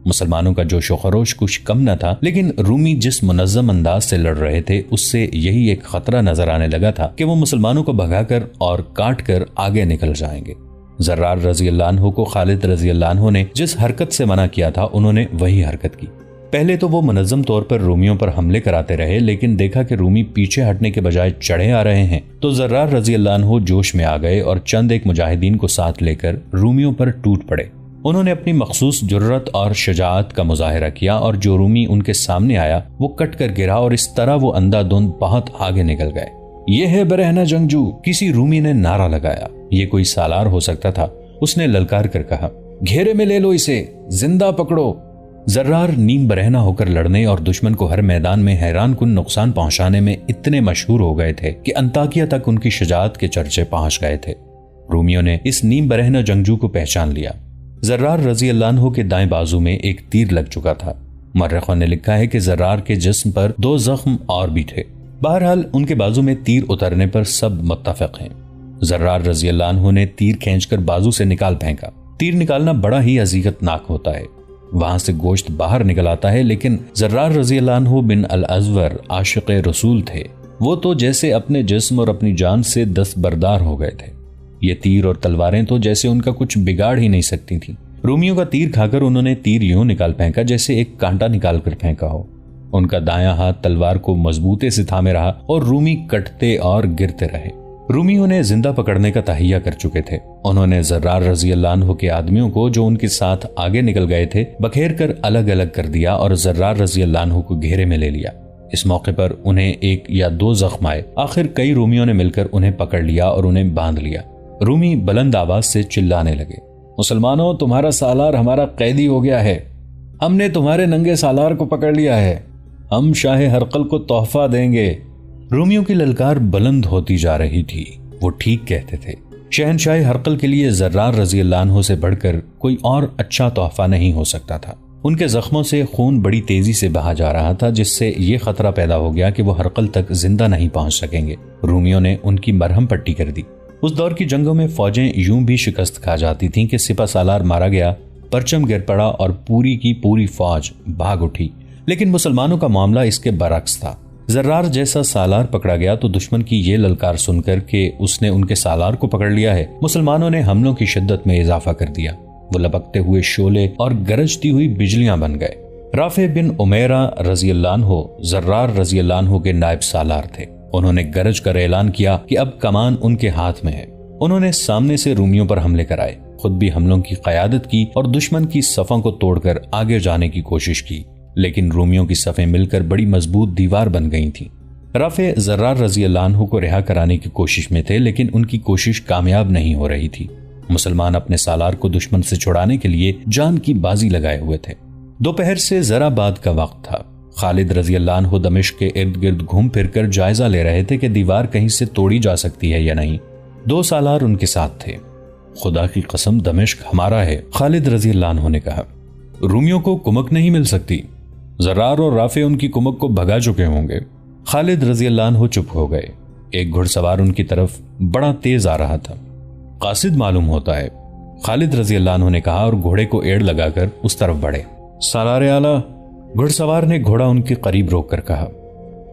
مسلمانوں کا جوش و خروش کچھ کم نہ تھا، لیکن رومی جس منظم انداز سے لڑ رہے تھے اس سے یہی ایک خطرہ نظر آنے لگا تھا کہ وہ مسلمانوں کو بھگا کر اور کاٹ کر آگے نکل جائیں گے۔ زرار رضی اللہ عنہ کو خالد رضی اللہ عنہ نے جس حرکت سے منع کیا تھا انہوں نے وہی حرکت کی۔ پہلے تو وہ منظم طور پر رومیوں پر حملے کراتے رہے، لیکن دیکھا کہ رومی پیچھے ہٹنے کے بجائے چڑھے آ رہے ہیں تو زرار رضی اللہ عنہ جوش میں آ گئے اور چند ایک مجاہدین کو ساتھ لے کر رومیوں پر ٹوٹ پڑے۔ انہوں نے اپنی مخصوص جرأت اور شجاعت کا مظاہرہ کیا اور جو رومی ان کے سامنے آیا وہ کٹ کر گرا اور اس طرح وہ اندھا دھند بہت آگے نکل گئے۔ یہ ہے برہنہ جنگجو، کسی رومی نے نعرہ لگایا۔ یہ کوئی سالار ہو سکتا تھا۔ اس نے للکار کر کہا، گھیرے میں لے لو اسے، زندہ پکڑو۔ زرار نیم برہنہ ہو کر لڑنے اور دشمن کو ہر میدان میں حیران کن نقصان پہنچانے میں اتنے مشہور ہو گئے تھے کہ انطاکیہ تک ان کی شجاعت کے چرچے پہنچ گئے تھے۔ رومیوں نے اس نیم برہنہ جنگجو کو پہچان لیا۔ زرار رضی اللہ عنہ کے دائیں بازو میں ایک تیر لگ چکا تھا۔ مورخوں نے لکھا ہے کہ زرار کے جسم پر 2 زخم اور بھی تھے۔ بہرحال ان کے بازو میں تیر اترنے پر سب متفق ہیں۔ زرار رضی اللہ عنہ نے تیر کھینچ کر بازو سے نکال پھینکا۔ تیر نکالنا بڑا ہی اذیت ناک ہوتا ہے، وہاں سے گوشت باہر نکل آتا ہے، لیکن زرار رضی اللہ عنہ بن الازور عاشق رسول تھے۔ وہ تو جیسے اپنے جسم اور اپنی جان سے دستبردار ہو گئے تھے۔ یہ تیر اور تلواریں تو جیسے ان کا کچھ بگاڑ ہی نہیں سکتی تھیں۔ رومیوں کا تیر کھا کر انہوں نے تیر یوں نکال پھینکا جیسے ایک کانٹا نکال کر پھینکا ہو۔ ان کا دایاں ہاتھ تلوار کو مضبوطے سے تھامے رہا اور رومی کٹتے اور گرتے رہے۔ رومی انہیں زندہ پکڑنے کا تہیہ کر چکے تھے۔ انہوں نے زرار رضی اللہ عنہ کے آدمیوں کو جو ان کے ساتھ آگے نکل گئے تھے بکھیر کر الگ الگ کر دیا اور زرار رضی اللہ عنہ کو گھیرے میں لے لیا۔ اس موقع پر انہیں 1 یا 2 زخم آئے۔ آخر کئی رومیوں نے مل کر انہیں پکڑ لیا اور انہیں باندھ لیا۔ رومی بلند آواز سے چلانے لگے، مسلمانوں، تمہارا سالار ہمارا قیدی ہو گیا ہے۔ ہم نے تمہارے ننگے سالار کو پکڑ لیا ہے۔ ہم شاہ ہرقل کو تحفہ دیں گے۔ رومیوں کی للکار بلند ہوتی جا رہی تھی۔ وہ ٹھیک کہتے تھے۔ شہنشاہ ہرقل کے لیے زرار رضی اللہ عنہ سے بڑھ کر کوئی اور اچھا تحفہ نہیں ہو سکتا تھا۔ ان کے زخموں سے خون بڑی تیزی سے بہا جا رہا تھا، جس سے یہ خطرہ پیدا ہو گیا کہ وہ ہرقل تک زندہ نہیں پہنچ سکیں گے۔ رومیوں نے ان کی مرہم پٹی کر دی۔ اس دور کی جنگوں میں فوجیں یوں بھی شکست کھا جاتی تھیں کہ سپہ سالار مارا گیا، پرچم گر پڑا اور پوری کی پوری فوج بھاگ اٹھی۔ لیکن مسلمانوں کا معاملہ اس کے برعکس تھا۔ زرار جیسا سالار پکڑا گیا تو دشمن کی یہ للکار سن کر کہ اس نے ان کے سالار کو پکڑ لیا ہے، مسلمانوں نے حملوں کی شدت میں اضافہ کر دیا۔ وہ لپکتے ہوئے شعلے اور گرجتی ہوئی بجلیاں بن گئے۔ رافع بن عمیرہ رضی اللہ عنہ زرار رضی اللہ عنہ کے نائب سالار تھے۔ انہوں نے گرج کر اعلان کیا کہ اب کمان ان کے ہاتھ میں ہے۔ انہوں نے سامنے سے رومیوں پر حملے کرائے، خود بھی حملوں کی قیادت کی اور دشمن کی صفوں کو توڑ کر آگے جانے کی کوشش کی، لیکن رومیوں کی صفیں مل کر بڑی مضبوط دیوار بن گئی تھیں۔ رافع زرار رضی اللہ عنہ کو رہا کرانے کی کوشش میں تھے، لیکن ان کی کوشش کامیاب نہیں ہو رہی تھی۔ مسلمان اپنے سالار کو دشمن سے چھڑانے کے لیے جان کی بازی لگائے ہوئے تھے۔ دوپہر سے ذرا بعد کا وقت تھا۔ خالد رضی اللہ عنہ دمشق کے ارد گرد گھوم پھر کر جائزہ لے رہے تھے کہ دیوار کہیں سے توڑی جا سکتی ہے یا نہیں۔ 2 سالار ان کے ساتھ تھے۔ خدا کی قسم دمشق ہمارا ہے، خالد رضی اللہ عنہ نے کہا۔ رومیوں کو کمک نہیں مل سکتی، زرار اور رافع ان کی کمک کو بھگا چکے ہوں گے۔ خالد رضی اللہ عنہ چپ ہو گئے۔ ایک گھڑ سوار ان کی طرف بڑا تیز آ رہا تھا۔ قاصد معلوم ہوتا ہے، خالد رضی اللہ عنہ نے کہا اور گھوڑے کو ایڑ لگا کر اس طرف بڑھے۔ سالار اعلیٰ، گھڑ سوار نے گھوڑا ان کے قریب روک کر کہا،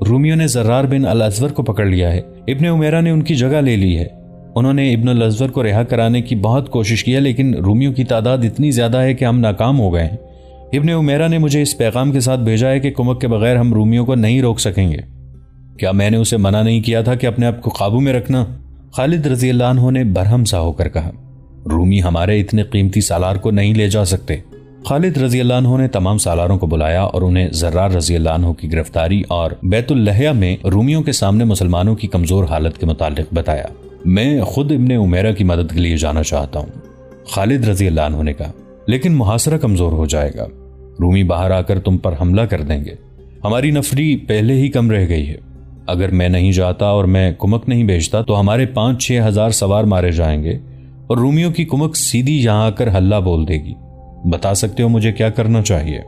رومیوں نے زرار بن الازور کو پکڑ لیا ہے، ابن عمیرہ نے ان کی جگہ لے لی ہے۔ انہوں نے ابن الازور کو رہا کرانے کی بہت کوشش کی ہے، لیکن رومیوں کی تعداد اتنی زیادہ ہے کہ ہم ناکام ہو گئے ہیں۔ ابن عمیرہ نے مجھے اس پیغام کے ساتھ بھیجا ہے کہ کمک کے بغیر ہم رومیوں کو نہیں روک سکیں گے۔ کیا میں نے اسے منع نہیں کیا تھا کہ اپنے آپ کو قابو میں رکھنا؟ خالد رضی اللہ عنہ نے برہم سا ہو کر کہا، رومی ہمارے اتنے قیمتی سالار کو نہیں لے جا سکتے۔ خالد رضی اللہ عنہ نے تمام سالاروں کو بلایا اور انہیں زرار رضی اللہ عنہ کی گرفتاری اور بیت اللحیہ میں رومیوں کے سامنے مسلمانوں کی کمزور حالت کے متعلق بتایا۔ میں خود ابن عمیرہ کی مدد کے لیے جانا چاہتا ہوں، خالد رضی اللہ عنہ نے کہا، لیکن محاصرہ کمزور ہو جائے گا، رومی باہر آ کر تم پر حملہ کر دیں گے، ہماری نفری پہلے ہی کم رہ گئی ہے، اگر میں نہیں جاتا اور میں کمک نہیں بھیجتا تو ہمارے 5-6 ہزار سوار مارے جائیں گے اور رومیوں کی کمک سیدھی یہاں آ کر ہلہ بول دے گی، بتا سکتے ہو مجھے کیا کرنا چاہیے؟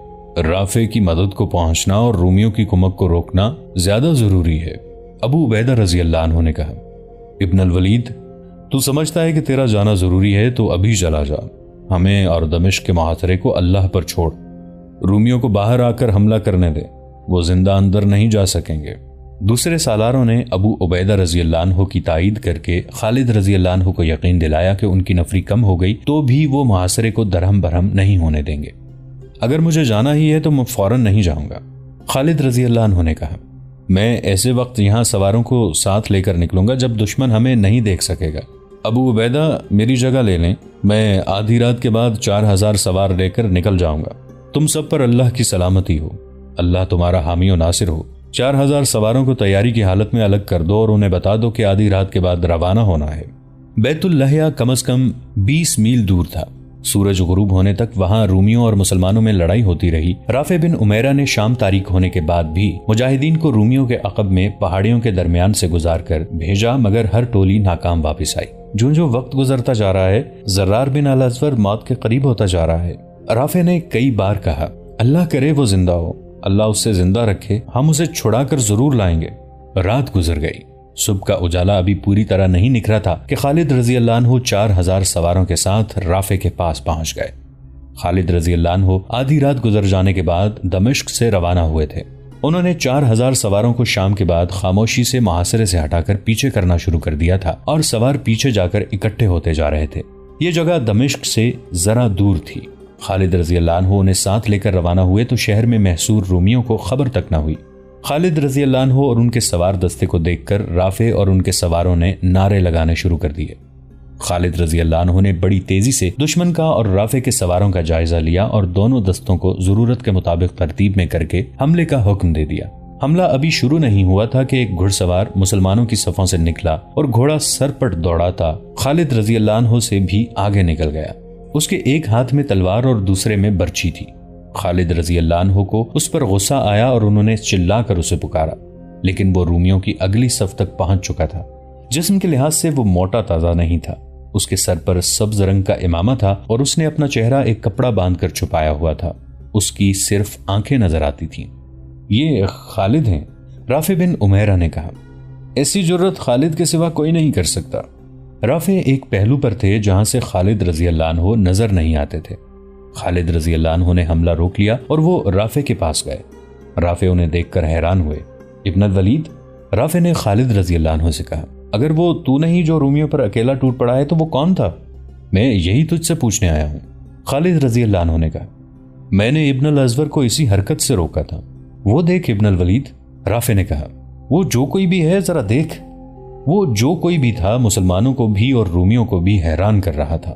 رافع کی مدد کو پہنچنا اور رومیوں کی کمک کو روکنا زیادہ ضروری ہے، ابو عبیدہ رضی اللہ عنہ نے کہا۔ ابن الولید، تو سمجھتا ہے کہ تیرا جانا ضروری ہے تو ابھی چلا جا، ہمیں اور دمشق کے محاصرے کو اللہ پر چھوڑ۔ رومیوں کو باہر آ کر حملہ کرنے دے، وہ زندہ اندر نہیں جا سکیں گے۔ دوسرے سالاروں نے ابو عبیدہ رضی اللہ عنہ کی تائید کر کے خالد رضی اللہ عنہ کو یقین دلایا کہ ان کی نفری کم ہو گئی تو بھی وہ محاصرے کو درہم برہم نہیں ہونے دیں گے۔ اگر مجھے جانا ہی ہے تو میں فوراً نہیں جاؤں گا، خالد رضی اللہ عنہ نے کہا۔ میں ایسے وقت یہاں سواروں کو ساتھ لے کر نکلوں گا جب دشمن ہمیں نہیں دیکھ سکے گا۔ ابو عبیدہ میری جگہ لے لیں، میں آدھی رات کے بعد 4000 سوار لے کر نکل جاؤں گا۔ تم سب پر اللہ کی سلامتی ہو، اللہ تمہارا حامی و ناصر ہو۔ 4000 سواروں کو تیاری کی حالت میں الگ کر دو اور انہیں بتا دو کہ آدھی رات کے بعد روانہ ہونا ہے۔ بیت اللحیہ کم از کم 20 میل دور تھا۔ سورج غروب ہونے تک وہاں رومیوں اور مسلمانوں میں لڑائی ہوتی رہی۔ رافع بن عمیرہ نے شام تاریک ہونے کے بعد بھی مجاہدین کو رومیوں کے عقب میں پہاڑیوں کے درمیان سے گزار کر بھیجا، مگر ہر ٹولی ناکام واپس آئی۔ جو وقت گزرتا جا رہا ہے، زرار بن الاسور موت کے قریب ہوتا جا رہا ہے۔ رافع نے کئی بار کہا، اللہ کرے وہ زندہ ہو، اللہ اسے زندہ رکھے، ہم اسے چھڑا کر ضرور لائیں گے۔ رات گزر گئی، صبح کا اجالا ابھی پوری طرح نہیں نکھرا تھا کہ خالد رضی اللہ عنہ 4000 سواروں کے ساتھ رافع کے پاس پہنچ گئے۔ خالد رضی اللہ عنہ آدھی رات گزر جانے کے بعد دمشق سے روانہ ہوئے تھے۔ انہوں نے 4000 سواروں کو شام کے بعد خاموشی سے محاصرے سے ہٹا کر پیچھے کرنا شروع کر دیا تھا اور سوار پیچھے جا کر اکٹھے ہوتے جا رہے تھے۔ یہ جگہ دمشق سے ذرا دور تھی۔ خالد رضی اللہ عنہ انہیں ساتھ لے کر روانہ ہوئے تو شہر میں محصور رومیوں کو خبر تک نہ ہوئی۔ خالد رضی اللہ عنہ اور ان کے سوار دستے کو دیکھ کر رافع اور ان کے سواروں نے نعرے لگانے شروع کر دیے۔ خالد رضی اللہ عنہ نے بڑی تیزی سے دشمن کا اور رافع کے سواروں کا جائزہ لیا اور دونوں دستوں کو ضرورت کے مطابق ترتیب میں کر کے حملے کا حکم دے دیا۔ حملہ ابھی شروع نہیں ہوا تھا کہ ایک گھڑ سوار مسلمانوں کی صفوں سے نکلا اور گھوڑا سر پٹ دوڑاتا خالد رضی اللہ عنہ سے بھی آگے نکل گیا۔ اس کے ایک ہاتھ میں تلوار اور دوسرے میں برچی تھی۔ خالد رضی اللہ عنہ کو اس پر غصہ آیا اور انہوں نے چلا کر اسے پکارا، لیکن وہ رومیوں کی اگلی صف تک پہنچ چکا تھا۔ جسم کے لحاظ سے وہ موٹا تازہ نہیں تھا۔ اس کے سر پر سبز رنگ کا امامہ تھا اور اس نے اپنا چہرہ ایک کپڑا باندھ کر چھپایا ہوا تھا۔ اس کی صرف آنکھیں نظر آتی تھیں۔ یہ خالد ہیں، رافع بن عمیرہ نے کہا۔ ایسی جرت خالد کے سوا کوئی نہیں کر سکتا۔ رافع ایک پہلو پر تھے جہاں سے خالد رضی اللہ عنہ نظر نہیں آتے تھے۔ خالد رضی اللہ عنہ نے حملہ روک لیا اور وہ رافع کے پاس گئے۔ رافع انہیں دیکھ کر حیران ہوئے۔ ابن الولید، رافع نے خالد رضی اللہ عنہ سے کہا، اگر وہ تو نہیں جو رومیوں پر اکیلا ٹوٹ پڑا ہے تو وہ کون تھا؟ میں یہی تجھ سے پوچھنے آیا ہوں، خالد رضی اللہ عنہ نے کہا۔ میں نے ابن الاسور کو اسی حرکت سے روکا تھا۔ وہ دیکھ ابن الولید، رافع نے کہا، وہ جو کوئی بھی ہے ذرا دیکھ۔ وہ جو کوئی بھی تھا مسلمانوں کو بھی اور رومیوں کو بھی حیران کر رہا تھا۔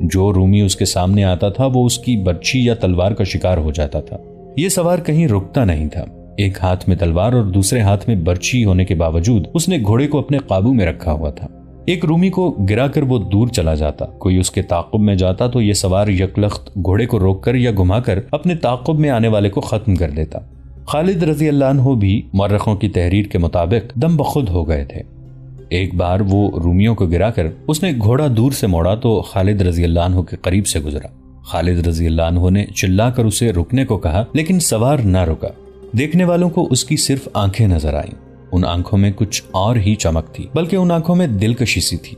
جو رومی اس کے سامنے آتا تھا وہ اس کی برچھی یا تلوار کا شکار ہو جاتا تھا۔ یہ سوار کہیں رکتا نہیں تھا۔ ایک ہاتھ میں تلوار اور دوسرے ہاتھ میں برچھی ہونے کے باوجود اس نے گھوڑے کو اپنے قابو میں رکھا ہوا تھا۔ ایک رومی کو گرا کر وہ دور چلا جاتا، کوئی اس کے تعاقب میں جاتا تو یہ سوار یکلخت گھوڑے کو روک کر یا گھما کر اپنے تعاقب میں آنے والے کو ختم کر دیتا۔ خالد رضی اللہ عنہ بھی مورخوں کی تحریر کے مطابق دم بخود ہو گئے تھے۔ ایک بار وہ رومیوں کو گرا کر اس نے گھوڑا دور سے موڑا تو خالد رضی اللہ عنہ کے قریب سے گزرا۔ خالد رضی اللہ عنہ نے چلا کر اسے رکنے کو کہا، لیکن سوار نہ رکا۔ دیکھنے والوں کو اس کی صرف آنکھیں نظر آئیں۔ ان آنکھوں میں کچھ اور ہی چمک تھی، بلکہ ان آنکھوں میں دلکشی سی تھی۔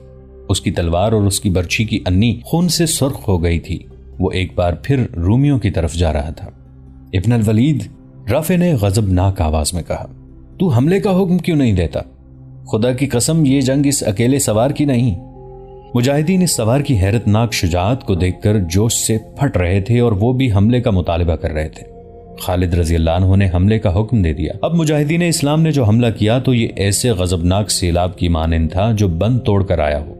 اس کی تلوار اور اس کی برچھی کی انی خون سے سرخ ہو گئی تھی۔ وہ ایک بار پھر رومیوں کی طرف جا رہا تھا۔ ابن الولید، رافع نے غضبناک آواز میں کہا، تو حملے کا حکم کیوں نہیں دیتا؟ خدا کی قسم یہ جنگ اس اکیلے سوار کی نہیں۔ مجاہدین اس سوار کی حیرت ناک شجاعت کو دیکھ کر جوش سے پھٹ رہے تھے اور وہ بھی حملے کا مطالبہ کر رہے تھے۔ خالد رضی اللہ عنہ نے حملے کا حکم دے دیا۔ اب مجاہدین اسلام نے جو حملہ کیا تو یہ ایسے غضبناک سیلاب کی مانند تھا جو بند توڑ کر آیا ہو۔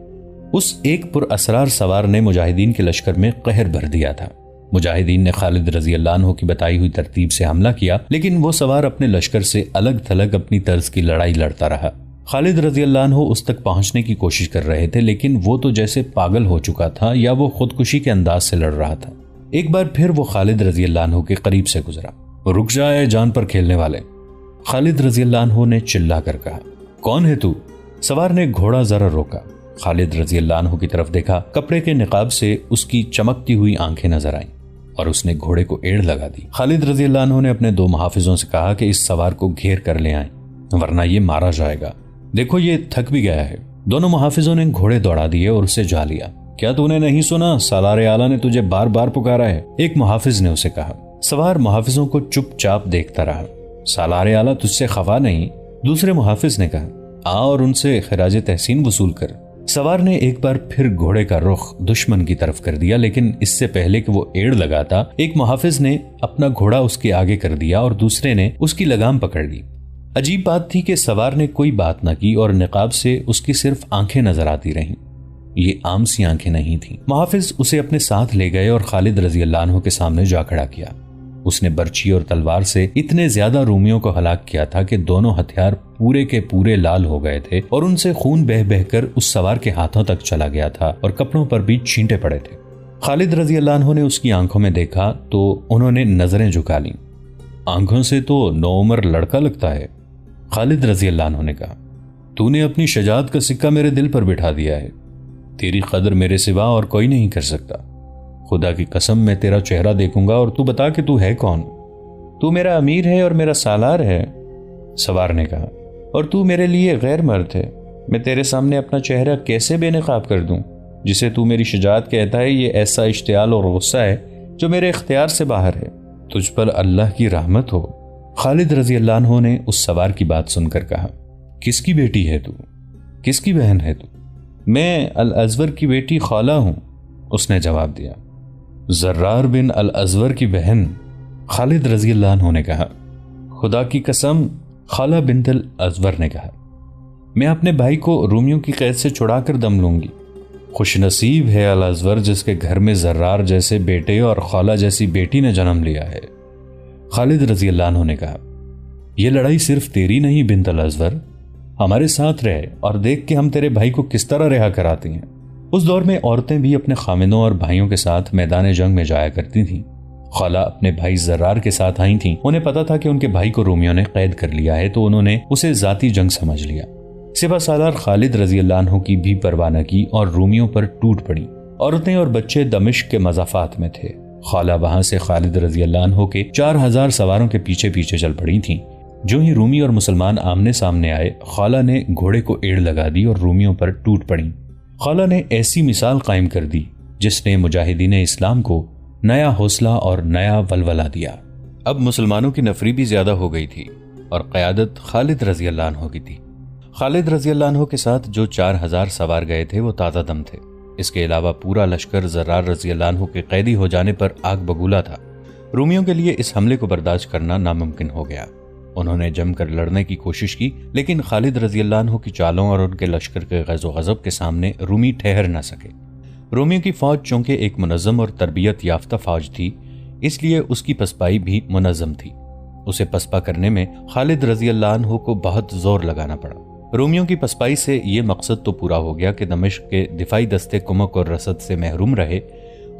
اس ایک پر اسرار سوار نے مجاہدین کے لشکر میں قہر بھر دیا تھا۔ مجاہدین نے خالد رضی اللہ عنہ کی بتائی ہوئی ترتیب سے حملہ کیا، لیکن وہ سوار اپنے لشکر سے الگ تھلگ اپنی طرز کی لڑائی لڑتا رہا۔ خالد رضی اللہ عنہ اس تک پہنچنے کی کوشش کر رہے تھے، لیکن وہ تو جیسے پاگل ہو چکا تھا یا وہ خودکشی کے انداز سے لڑ رہا تھا۔ ایک بار پھر وہ خالد رضی اللہ عنہ کے قریب سے گزرا۔ رک جائے جان پر کھیلنے والے، خالد رضی اللہ عنہ نے چلا کر کہا۔ کون ہے تو؟ سوار نے گھوڑا ذرا روکا۔ خالد رضی اللہ عنہ کی طرف دیکھا، کپڑے کے نقاب سے اس کی چمکتی ہوئی آنکھیں نظر آئیں اور اس نے گھوڑے کو ایڑ لگا دی۔ خالد رضی اللہ عنہ نے اپنے 2 محافظوں سے کہا کہ اس سوار کو گھیر کر لے آئیں ورنہ یہ مارا جائے گا۔ دیکھو یہ تھک بھی گیا ہے۔ دونوں محافظوں نے گھوڑے دوڑا دیے اور اسے جا لیا۔ کیا تو نے نہیں سنا؟ سالار اعلیٰ نے تجھے بار بار پکارا ہے، ایک محافظ نے اسے کہا۔ سوار محافظوں کو چپ چاپ دیکھتا رہا۔ سالار اعلیٰ تجھ سے خفا نہیں، دوسرے محافظ نے کہا، آ اور ان سے خراج تحسین وصول کر۔ سوار نے ایک بار پھر گھوڑے کا رخ دشمن کی طرف کر دیا، لیکن اس سے پہلے کہ وہ ایڑ لگاتا ایک محافظ نے اپنا گھوڑا اس کے آگے کر دیا اور دوسرے نے اس کی لگام پکڑ لی۔ عجیب بات تھی کہ سوار نے کوئی بات نہ کی اور نقاب سے اس کی صرف آنکھیں نظر آتی رہیں۔ یہ عام سی آنکھیں نہیں تھیں۔ محافظ اسے اپنے ساتھ لے گئے اور خالد رضی اللہ عنہ کے سامنے جا کھڑا کیا۔ اس نے برچی اور تلوار سے اتنے زیادہ رومیوں کو ہلاک کیا تھا کہ دونوں ہتھیار پورے کے پورے لال ہو گئے تھے اور ان سے خون بہ بہ کر اس سوار کے ہاتھوں تک چلا گیا تھا اور کپڑوں پر بھی چھینٹے پڑے تھے۔ خالد رضی اللہ عنہ نے اس کی آنکھوں میں دیکھا تو انہوں نے نظریں جھکا لیں۔ آنکھوں سے تو نوعمر لڑکا لگتا ہے، خالد رضی اللہ عنہ نے کہا۔ تو نے اپنی شجاعت کا سکہ میرے دل پر بٹھا دیا ہے، تیری قدر میرے سوا اور کوئی نہیں کر سکتا۔ خدا کی قسم میں تیرا چہرہ دیکھوں گا اور تو بتا کہ تو ہے کون۔ تو میرا امیر ہے اور میرا سالار ہے، سوار نے کہا، اور تو میرے لیے غیر مرد ہے۔ میں تیرے سامنے اپنا چہرہ کیسے بے نقاب کر دوں؟ جسے تو میری شجاعت کہتا ہے یہ ایسا اشتعال اور غصہ ہے جو میرے اختیار سے باہر ہے۔ تجھ پر اللہ کی رحمت ہو۔ خالد رضی اللہ عنہ نے اس سوار کی بات سن کر کہا، کس کی بیٹی ہے تو؟ کس کی بہن ہے تو؟ میں الازور کی بیٹی خالہ ہوں، اس نے جواب دیا۔ زرار بن الازور کی بہن، خالد رضی اللہ عنہ نے کہا۔ خدا کی قسم، خالہ بنت الازور نے کہا، میں اپنے بھائی کو رومیوں کی قید سے چھڑا کر دم لوں گی۔ خوش نصیب ہے الازور جس کے گھر میں زرار جیسے بیٹے اور خالہ جیسی بیٹی نے جنم لیا ہے، خالد رضی اللہ عنہ نے کہا۔ یہ لڑائی صرف تیری نہیں بنت الازور، ہمارے ساتھ رہے اور دیکھ کہ ہم تیرے بھائی کو کس طرح رہا کراتی ہیں۔ اس دور میں عورتیں بھی اپنے خامندوں اور بھائیوں کے ساتھ میدان جنگ میں جایا کرتی تھیں۔ خالہ اپنے بھائی زرار کے ساتھ آئی تھیں۔ انہیں پتا تھا کہ ان کے بھائی کو رومیوں نے قید کر لیا ہے، تو انہوں نے اسے ذاتی جنگ سمجھ لیا۔ سپہ سالار خالد رضی اللہ عنہ کی بھی پرواہ نہ کی اور رومیوں پر ٹوٹ پڑی۔ عورتیں اور بچے دمشق کے مضافات میں تھے۔ خالہ وہاں سے خالد رضی اللہ عنہ کے 4000 سواروں کے پیچھے پیچھے چل پڑی تھیں۔ جو ہی رومی اور مسلمان آمنے سامنے آئے، خالہ نے گھوڑے کو ایڑ لگا دی اور رومیوں پر ٹوٹ پڑی۔ خالہ نے ایسی مثال قائم کر دی جس نے مجاہدین اسلام کو نیا حوصلہ اور نیا ولولہ دیا۔ اب مسلمانوں کی نفری بھی زیادہ ہو گئی تھی اور قیادت خالد رضی اللہ عنہ کی تھی۔ خالد رضی اللہ عنہ کے ساتھ جو 4000 سوار گئے تھے وہ تازہ دم تھے۔ اس کے علاوہ پورا لشکر زرار رضی اللہ عنہ کے قیدی ہو جانے پر آگ بگولا تھا۔ رومیوں کے لیے اس حملے کو برداشت کرنا ناممکن ہو گیا۔ انہوں نے جم کر لڑنے کی کوشش کی، لیکن خالد رضی اللہ عنہ کی چالوں اور ان کے لشکر کے غیظ و غضب کے سامنے رومی ٹھہر نہ سکے۔ رومیوں کی فوج چونکہ ایک منظم اور تربیت یافتہ فوج تھی، اس لیے اس کی پسپائی بھی منظم تھی۔ اسے پسپا کرنے میں خالد رضی اللہ عنہ کو بہت زور لگانا پڑا۔ رومیوں کی پسپائی سے یہ مقصد تو پورا ہو گیا کہ دمشق کے دفاعی دستے کمک اور رسد سے محروم رہے۔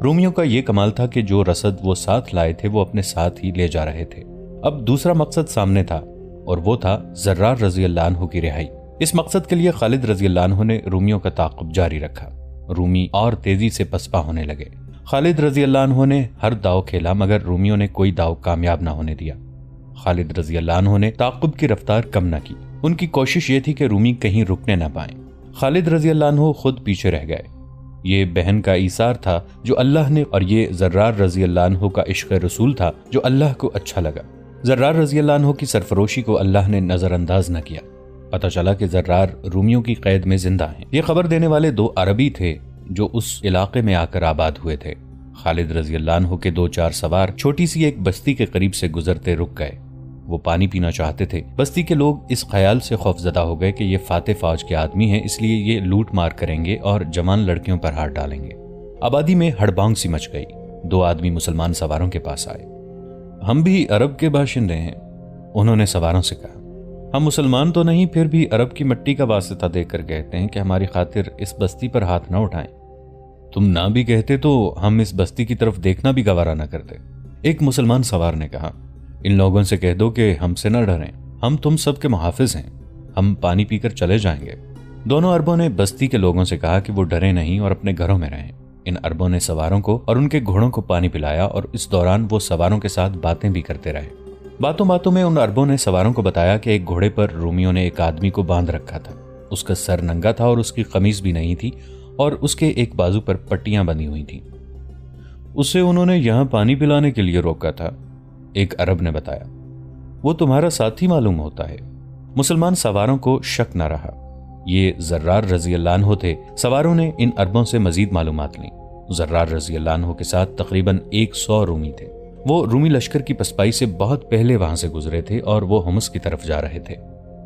رومیوں کا یہ کمال تھا کہ جو رسد وہ ساتھ لائے تھے وہ اپنے ساتھ ہی لے جا رہے تھے۔ اب دوسرا مقصد سامنے تھا اور وہ تھا زرار رضی اللہ عنہ کی رہائی۔ اس مقصد کے لیے خالد رضی اللہ عنہ نے رومیوں کا تعاقب جاری رکھا۔ رومی اور تیزی سے پسپا ہونے لگے۔ خالد رضی اللہ عنہ نے ہر داؤ کھیلا مگر رومیوں نے کوئی داؤ کامیاب نہ ہونے دیا۔ خالد رضی اللہ عنہ نے تعاقب کی رفتار کم نہ کی۔ ان کی کوشش یہ تھی کہ رومی کہیں رکنے نہ پائیں۔ خالد رضی اللہ عنہ خود پیچھے رہ گئے۔ یہ بہن کا ایثار تھا جو اللہ نے، اور یہ زرار رضی اللہ عنہ کا عشق رسول تھا جو اللہ کو اچھا لگا۔ زرار رضی اللہ عنہ کی سرفروشی کو اللہ نے نظر انداز نہ کیا۔ پتہ چلا کہ زرار رومیوں کی قید میں زندہ ہیں۔ یہ خبر دینے والے 2 عربی تھے جو اس علاقے میں آ کر آباد ہوئے تھے۔ خالد رضی اللہ عنہ کے 2-4 سوار چھوٹی سی ایک بستی کے قریب سے گزرتے رک گئے۔ وہ پانی پینا چاہتے تھے۔ بستی کے لوگ اس خیال سے خوفزدہ ہو گئے کہ یہ فاتح فوج کے آدمی ہیں، اس لیے یہ لوٹ مار کریں گے اور جوان لڑکیوں پر ہاتھ ڈالیں گے۔ آبادی میں ہڑبانگ سی مچ گئی۔ 2 آدمی مسلمان سواروں کے پاس آئے۔ ہم بھی عرب کے باشندے ہیں، انہوں نے سواروں سے کہا۔ ہم مسلمان تو نہیں، پھر بھی عرب کی مٹی کا واسطہ دے کر کہتے ہیں کہ ہماری خاطر اس بستی پر ہاتھ نہ اٹھائیں۔ تم نہ بھی کہتے تو ہم اس بستی کی طرف دیکھنا بھی گوارا نہ کرتے۔ ایک مسلمان سوار نے کہا، ان لوگوں سے کہہ دو کہ ہم سے نہ ڈریں، ہم تم سب کے محافظ ہیں، ہم پانی پی کر چلے جائیں گے۔ دونوں عربوں نے بستی کے لوگوں سے کہا کہ وہ ڈریں نہیں اور اپنے گھروں میں رہیں۔ ان عربوں نے سواروں کو اور ان کے گھوڑوں کو پانی پلایا اور اس دوران وہ سواروں کے ساتھ باتیں بھی کرتے رہے۔ باتوں باتوں میں ان عربوں نے سواروں کو بتایا کہ ایک گھوڑے پر رومیوں نے ایک آدمی کو باندھ رکھا تھا۔ اس کا سر ننگا تھا اور اس کی قمیص بھی نہیں تھی اور اس کے ایک بازو پر پٹیاں بندھی ہوئی تھیں۔ اسے انہوں نے یہاں پانی پلانے کے لیے روکا تھا۔ ایک عرب نے بتایا۔ وہ تمہارا ساتھی معلوم ہوتا ہے۔ مسلمان سواروں کو شک نہ رہا، یہ زرار رضی اللہ عنہ تھے۔ سواروں نے ان عربوں سے مزید معلومات لیں۔ زرار رضی اللہ عنہ کے ساتھ تقریباً 100 رومی تھے۔ وہ رومی لشکر کی پسپائی سے بہت پہلے وہاں سے گزرے تھے اور وہ حمص کی طرف جا رہے تھے۔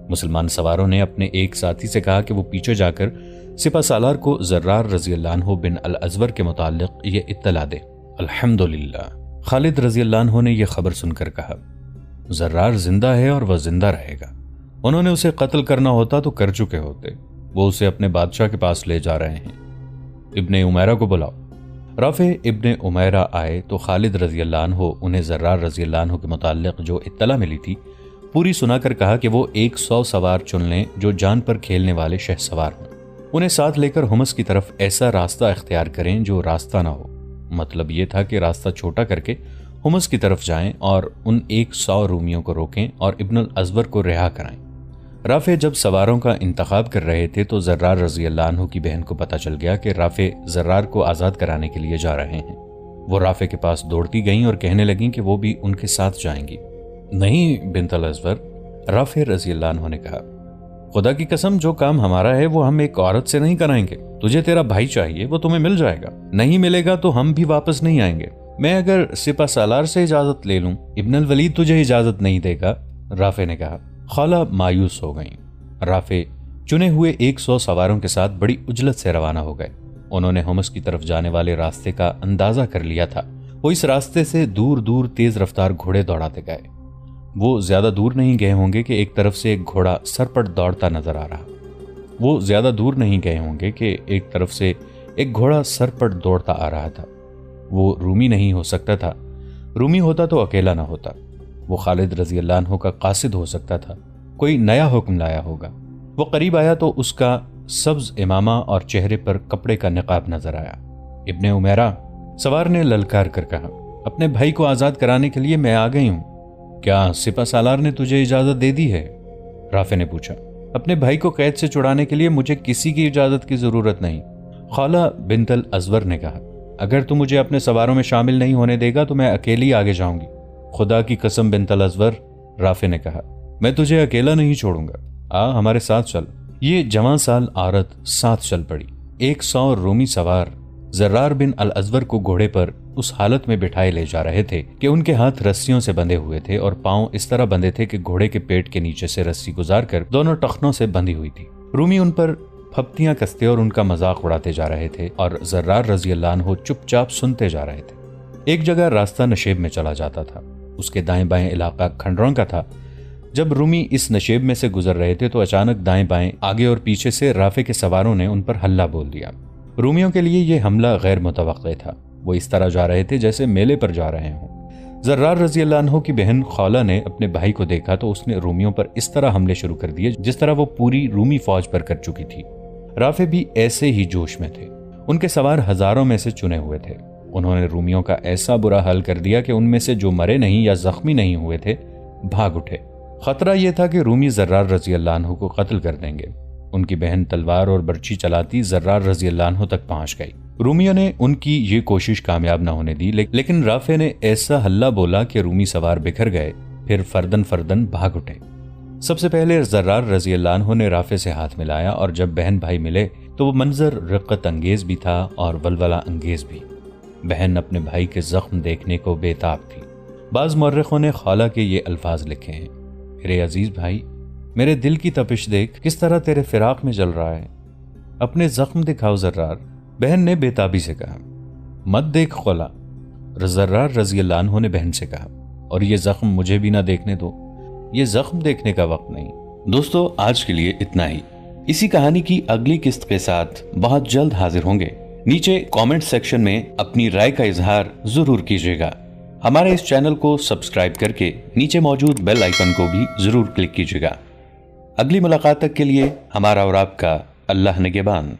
مسلمان سواروں نے اپنے ایک ساتھی سے کہا کہ وہ پیچھے جا کر سپہ سالار کو زرار رضی اللہ عنہ بن الازور کے متعلق یہ اطلاع دے۔ الحمدللہ، خالد رضی اللہ عنہ نے یہ خبر سن کر کہا، زرار زندہ ہے اور وہ زندہ رہے گا۔ انہوں نے اسے قتل کرنا ہوتا تو کر چکے ہوتے۔ وہ اسے اپنے بادشاہ کے پاس لے جا رہے ہیں۔ ابن عمیرہ کو بلاؤ۔ رافع ابن عمیرہ آئے تو خالد رضی اللہ عنہ انہیں زرار رضی اللہ عنہ کے متعلق جو اطلاع ملی تھی پوری سنا کر کہا کہ وہ 100 سوار چن لیں جو جان پر کھیلنے والے شہ سوار ہوں۔ انہیں ساتھ لے کر حمص کی طرف ایسا راستہ اختیار کریں جو راستہ نہ ہو۔ مطلب یہ تھا کہ راستہ چھوٹا کر کے حمص کی طرف جائیں اور ان 100 رومیوں کو روکیں اور ابن الازور کو رہا کرائیں۔ رافع جب سواروں کا انتخاب کر رہے تھے تو زرار رضی اللہ عنہ کی بہن کو پتہ چل گیا کہ رافع زرار کو آزاد کرانے کے لیے جا رہے ہیں۔ وہ رافع کے پاس دوڑتی گئیں اور کہنے لگیں کہ وہ بھی ان کے ساتھ جائیں گی۔ نہیں بنت الازور، رافع رضی اللہ عنہ نے کہا، خدا کی قسم جو کام ہمارا ہے وہ ہم ایک عورت سے نہیں کرائیں گے۔ تجھے تیرا بھائی چاہیے، وہ تمہیں مل جائے گا، نہیں ملے گا تو ہم بھی واپس نہیں آئیں گے۔ میں اگر سپہ سالار سے اجازت لے لوں، ابن الولید تجھے اجازت نہیں دے گا، رافع نے کہا۔ خالہ مایوس ہو گئیں۔ رافع چنے ہوئے 100 سواروں کے ساتھ بڑی عجلت سے روانہ ہو گئے۔ انہوں نے حمص کی طرف جانے والے راستے کا اندازہ کر لیا تھا۔ وہ اس راستے سے دور دور تیز رفتار گھوڑے دوڑاتے گئے۔ وہ زیادہ دور نہیں گئے ہوں گے کہ ایک طرف سے ایک گھوڑا سرپٹ دوڑتا نظر آ رہا۔ وہ زیادہ دور نہیں گئے ہوں گے کہ ایک طرف سے ایک گھوڑا سرپٹ دوڑتا آ رہا تھا۔ وہ رومی نہیں ہو سکتا تھا، رومی ہوتا تو اکیلا نہ ہوتا۔ وہ خالد رضی اللہ عنہ کا قاصد ہو سکتا تھا، کوئی نیا حکم لایا ہوگا۔ وہ قریب آیا تو اس کا سبز امامہ اور چہرے پر کپڑے کا نقاب نظر آیا۔ ابن عمیرہ، سوار نے للکار کر کہا، اپنے بھائی کو آزاد کرانے کے لیے میں آ گئی ہوں۔ کیا سپہ سالار نے تجھے اجازت دے دی ہے؟ رافع نے پوچھا۔ اپنے بھائی کو قید سے چھڑانے کے لیے مجھے کسی کی اجازت کی ضرورت نہیں، خالہ بنت الازور نے کہا۔ اگر تو مجھے اپنے سواروں میں شامل نہیں ہونے دے گا تو میں اکیلی آگے جاؤں گی۔ خدا کی قسم بنت الازور، رافع نے کہا، میں تجھے اکیلا نہیں چھوڑوں گا، آ ہمارے ساتھ چل۔ یہ جوان سال عورت ساتھ چل پڑی۔ 100 رومی سوار زرار بن الازور کو گھوڑے پر اس حالت میں بٹھائے لے جا رہے تھے کہ ان کے ہاتھ رسیوں سے بندھے ہوئے تھے اور پاؤں اس طرح بندھے تھے کہ گھوڑے کے پیٹ کے نیچے سے رسی گزار کر دونوں ٹخنوں سے بندھی ہوئی تھی۔ رومی ان پر پھپتیاں کستے اور ان کا مذاق اڑاتے جا رہے تھے اور زرار رضی اللہ عنہ چپ چاپ سنتے جا رہے تھے۔ ایک جگہ راستہ نشیب میں چلا جاتا تھا، اس کے دائیں بائیں علاقہ کھنڈروں کا تھا۔ جب رومی اس نشیب میں سے گزر رہے تھے تو اچانک دائیں بائیں آگے اور پیچھے سے رافع کے سواروں نے ان پر حملہ بول دیا۔ رومیوں کے لیے یہ حملہ غیر متوقع تھا۔ وہ اس طرح جا رہے تھے جیسے میلے پر جا رہے ہوں۔ زرار رضی اللہ عنہ کی بہن خولہ نے اپنے بھائی کو دیکھا تو اس نے رومیوں پر اس طرح حملے شروع کر دیے جس طرح وہ پوری رومی فوج پر کر چکی تھی۔ رافع بھی ایسے ہی جوش میں تھے۔ ان کے سوار ہزاروں میں سے چنے ہوئے تھے۔ انہوں نے رومیوں کا ایسا برا حال کر دیا کہ ان میں سے جو مرے نہیں یا زخمی نہیں ہوئے تھے بھاگ اٹھے۔ خطرہ یہ تھا کہ رومی زرار رضی اللہ عنہ کو قتل کر دیں گے۔ ان کی بہن تلوار اور برچی چلاتی زرار رضی اللہ عنہ تک پہنچ گئی۔ رومیوں نے ان کی یہ کوشش کامیاب نہ ہونے دی، لیکن رافع نے ایسا حلہ بولا کہ رومی سوار بکھر گئے، پھر فردن فردن بھاگ اٹھے۔ سب سے پہلے زرار رضی اللہ عنہ نے رافع سے ہاتھ ملایا اور جب بہن بھائی ملے تو وہ منظر رقت انگیز بھی تھا اور ولولہ انگیز بھی۔ بہن اپنے بھائی کے زخم دیکھنے کو بے تاب تھی۔ بعض مورخوں نے خالہ کے یہ الفاظ لکھے ہیں، میرے عزیز بھائی، میرے دل کی تپش دیکھ کس طرح تیرے فراق میں جل رہا ہے، اپنے زخم دکھاؤ زرار۔ بہن نے بے تابی سے کہا۔ مت دیکھ خالہ، زرار رضی اللہ عنہ نے بہن سے کہا، اور یہ زخم مجھے بھی نہ دیکھنے دو، یہ زخم دیکھنے کا وقت نہیں۔ دوستو آج کے لیے اتنا ہی۔ اسی کہانی کی اگلی قسط کے ساتھ بہت جلد حاضر ہوں گے۔ نیچے کامنٹ سیکشن میں اپنی رائے کا اظہار ضرور کیجیے گا۔ ہمارے اس چینل کو سبسکرائب کر کے نیچے موجود بیل آئیکن کو بھی ضرور کلک کیجیے گا۔ اگلی ملاقات تک کے لیے ہمارا اور آپ کا اللہ نگہبان۔